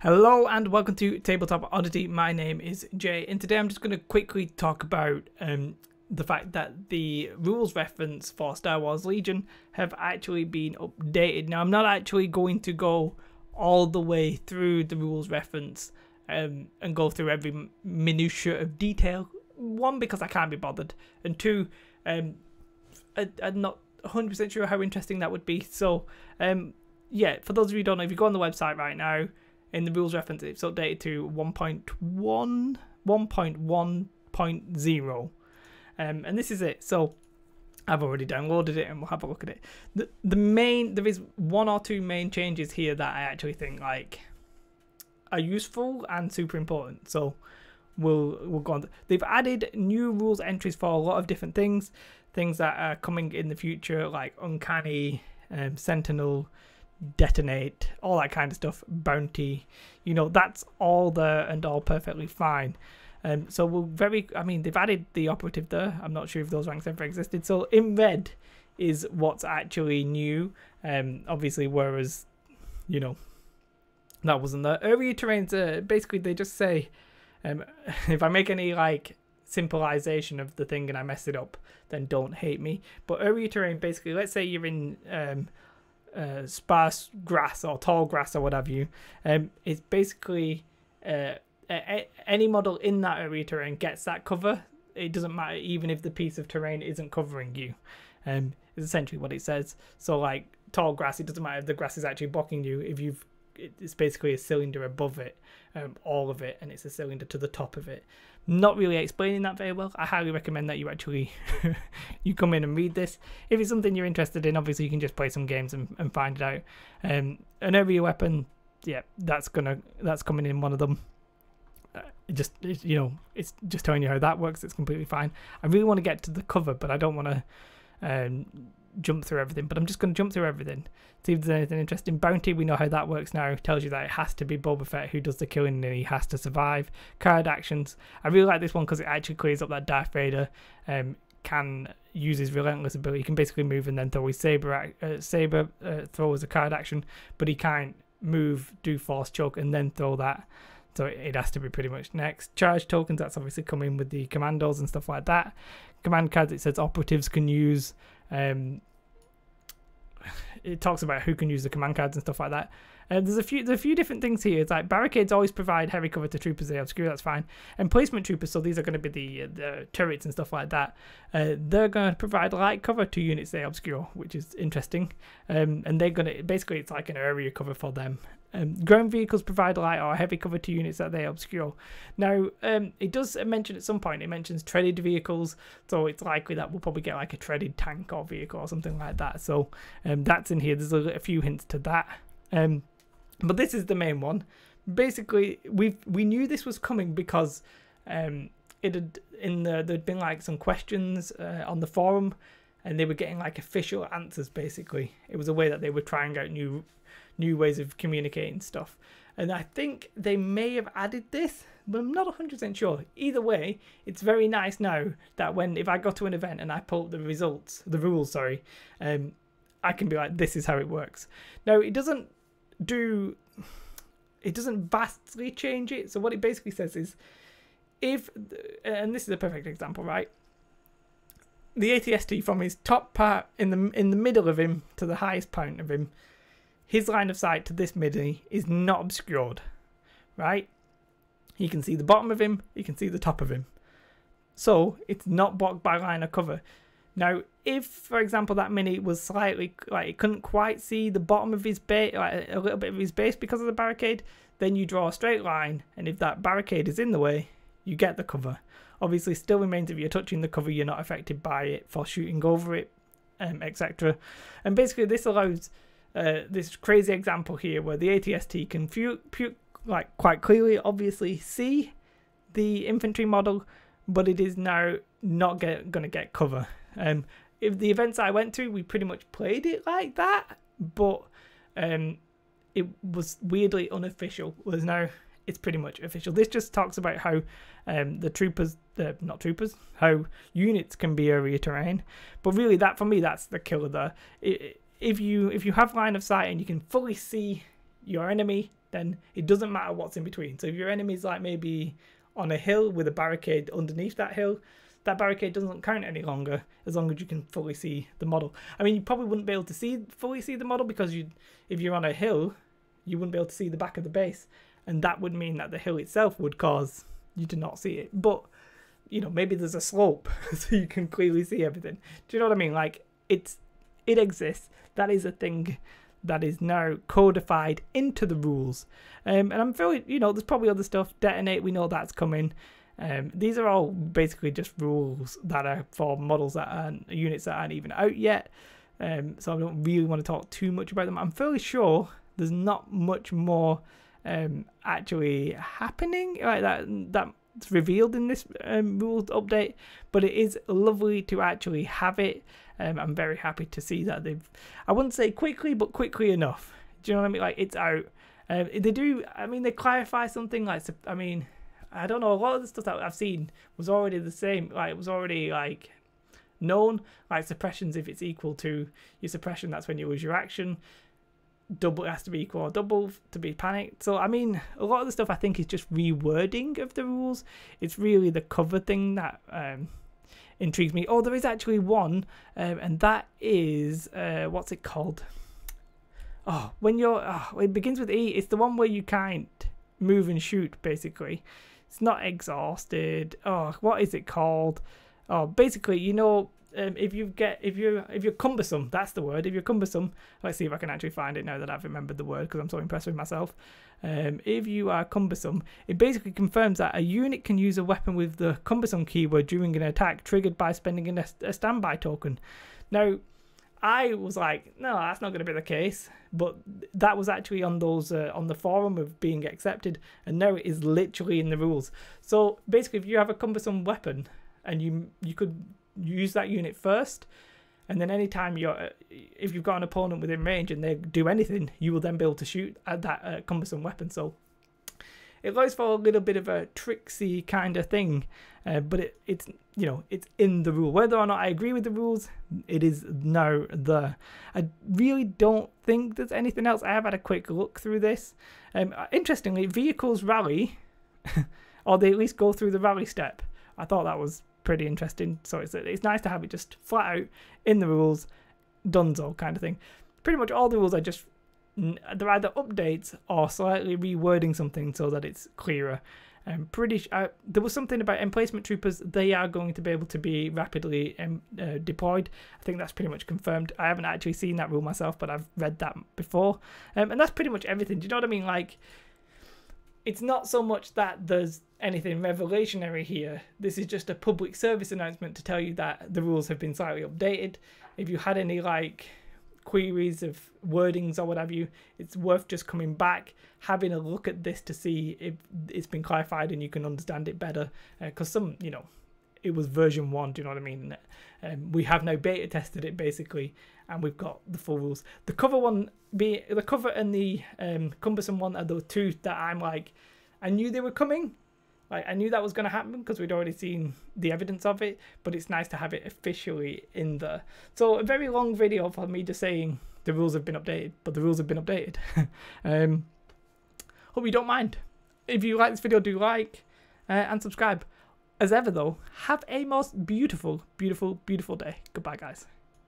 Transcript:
Hello and welcome to Tabletop Oddity. My name is Jay, and today I'm just going to quickly talk about the fact that the rules reference for Star Wars Legion have actually been updated. Now, I'm not actually going to go all the way through the rules reference and go through every minutiae of detail. One, because I can't be bothered, and two, I'm not 100% sure how interesting that would be. So, yeah, for those of you who don't know, if you go on the website right now, in the rules reference, it's updated to 1.1.0, and this is it. So I've already downloaded it, and we'll have a look at it. There is one or two main changes here that I actually think are useful and super important. So we'll go on. They've added new rules entries for a lot of different things that are coming in the future, like Uncanny, Sentinel, Detonate, all that kind of stuff, Bounty, that's all there and all perfectly fine. So they've added the operative there. I'm not sure if those ranks ever existed. So in red is what's actually new, obviously, whereas that wasn't there. Area terrains, basically they just say, if I make any simplification of the thing and I mess it up, then don't hate me. But area terrain, basically, let's say you're in sparse grass or tall grass or whatever it's basically any model in that area terrain gets that cover. It doesn't matter even if the piece of terrain isn't covering you, is essentially what it says. So like tall grass, it doesn't matter if the grass is actually blocking you. It's basically a cylinder above it, all of it, and it's a cylinder to the top of it. Not really explaining that very well. I highly recommend that you actually you come in and read this. If it's something you're interested in, obviously you can just play some games and find it out. An area weapon, yeah, that's coming in one of them. It's just telling you how that works. It's completely fine. I really want to get to the cover, but I don't want to jump through everything. But I'm just going to jump through everything, see if there's anything interesting. Bounty, we know how that works now. It tells you that it has to be Boba Fett who does the killing and he has to survive. Card actions, I really like this one because it actually clears up that Darth Vader can use his relentless ability. He can basically move and then throw his saber throw as a card action, but he can't move, do force choke and then throw that. So it has to be pretty much next. Charge tokens, that's obviously coming with the commandos and stuff like that. Command cards, it says operatives can use. It talks about who can use the command cards and stuff like that. There's a few different things here. It's like barricades always provide heavy cover to troopers they obscure. That's fine. And placement troopers, so these are going to be the turrets and stuff like that. They're going to provide light cover to units they obscure, which is interesting. And they're going to basically, it's like an area cover for them. Ground vehicles provide light or heavy cover to units that they obscure. Now, it does mention at some point, it mentions treaded vehicles, so it's likely that we'll probably get like a treaded tank or vehicle or something like that. So that's in here. There's a few hints to that. But this is the main one. Basically, we knew this was coming because there'd been like some questions on the forum, and they were getting like official answers. Basically, it was a way that they were trying out new ways of communicating stuff, and I think they may have added this, but I'm not 100% sure. Either way, it's very nice now that if I go to an event and I pull up the rules, I can be like, this is how it works. Now, it doesn't vastly change it. So what it basically says is, and this is a perfect example, right? The ATST from his top part in the middle of him to the highest point of him, his line of sight to this midi is not obscured, right? You can see the bottom of him, you can see the top of him. So it's not blocked by line of cover. Now, if, for example, that mini was slightly, it couldn't quite see the bottom of his base, a little bit of his base because of the barricade, then you draw a straight line, and if that barricade is in the way, you get the cover. Obviously, still remains if you're touching the cover, you're not affected by it for shooting over it, etc. And basically, this allows this crazy example here where the ATST can quite clearly, obviously, see the infantry model, but it is now not going to get cover. If the events I went to, we pretty much played it like that, but it was weirdly unofficial. Whereas now it's pretty much official. This just talks about how how units can be area terrain, but really that, for me, that's the killer there. If you have line of sight and you can fully see your enemy, then it doesn't matter what's in between. So if your enemy's like maybe on a hill with a barricade underneath that hill, that barricade doesn't count any longer as long as you can fully see the model. I mean, you probably wouldn't be able to fully see the model because if you're on a hill, you wouldn't be able to see the back of the base, and that would mean that the hill itself would cause you to not see it. But you know, maybe there's a slope so you can clearly see everything. Do you know what I mean? Like, it exists. That is a thing that is now codified into the rules. And I'm feeling, you know, there's probably other stuff. Detonate, we know that's coming. These are all basically just rules that are for models that aren't, units that aren't even out yet. So I don't really want to talk too much about them. I'm fairly sure there's not much more actually happening like that's revealed in this rules update, but it is lovely to actually have it. I'm very happy to see that they've, I wouldn't say quickly, but quickly enough. Do you know what I mean? Like, it's out. They do, I mean, they clarify something like, I mean, I don't know, a lot of the stuff that I've seen was already the same, like, it was already, like, known, like suppressions, if it's equal to your suppression, that's when you lose your action. Double, it has to be equal or double to be panicked. So I mean, a lot of the stuff I think is just rewording of the rules. It's really the cover thing that intrigues me. Oh, there is actually one, and that is what's it called? Oh, when you're it begins with E. It's the one where you can't move and shoot. Basically, it's not exhausted. Oh, what is it called? Oh, basically, you know. If you're cumbersome, that's the word. If you're cumbersome, let's see if I can actually find it now that I've remembered the word because I'm so impressed with myself. If you are cumbersome, it basically confirms that a unit can use a weapon with the cumbersome keyword during an attack triggered by spending a standby token. Now, I was like, no, that's not going to be the case, but that was actually on those on the forum of being accepted, and now it is literally in the rules. So basically, if you have a cumbersome weapon and you could use that unit first, and then anytime if you've got an opponent within range and they do anything, you will then be able to shoot at that cumbersome weapon. So it allows for a little bit of a tricksy kind of thing, but it's, you know, it's in the rule. Whether or not I agree with the rules, it is now there. I really don't think there's anything else. I have had a quick look through this. Interestingly, vehicles rally, or they at least go through the rally step. I thought that was pretty interesting. So it's nice to have it just flat out in the rules, donezo kind of thing. Pretty much all the rules are just, they're either updates or slightly rewording something so that it's clearer. There was something about emplacement troopers. They are going to be able to be rapidly deployed. I think that's pretty much confirmed. I haven't actually seen that rule myself, but I've read that before. And that's pretty much everything. Do you know what I mean? Like, it's not so much that there's anything revelationary here. This is just a public service announcement to tell you that the rules have been slightly updated. If you had any like queries of wordings or what have you, it's worth just coming back, having a look at this to see if it's been clarified and you can understand it better. Because some, you know, it was version 1, do you know what I mean? We have now beta tested it basically, and we've got the full rules. The cover one, the cover and the cumbersome one are the two that I'm like, I knew they were coming. Like, I knew that was going to happen because we'd already seen the evidence of it, but it's nice to have it officially in there. So a very long video for me just saying the rules have been updated, but the rules have been updated. Hope you don't mind. If you like this video, do like and subscribe. As ever though, have a most beautiful, beautiful, beautiful day. Goodbye guys.